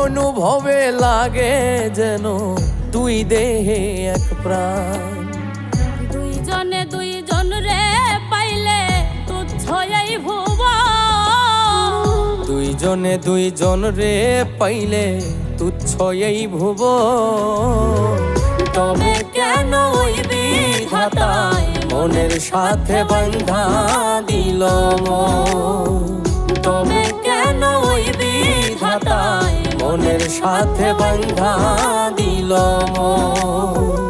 অনুভবে লাগে যেন দুই দেহে এক প্রাণ। দুইজনে দুইজন রে পাইলে তুচ্ছ এই ভুবন। দুইজনে দুইজন রে পাইলে তুচ্ছ এই ভুবন। তবে কেন ওই বিধাতায় মনের সাথে বান্ধা দিল মন? তবে কেন ওই বিধাতায় মনের সাথে বান্ধা দিল মন?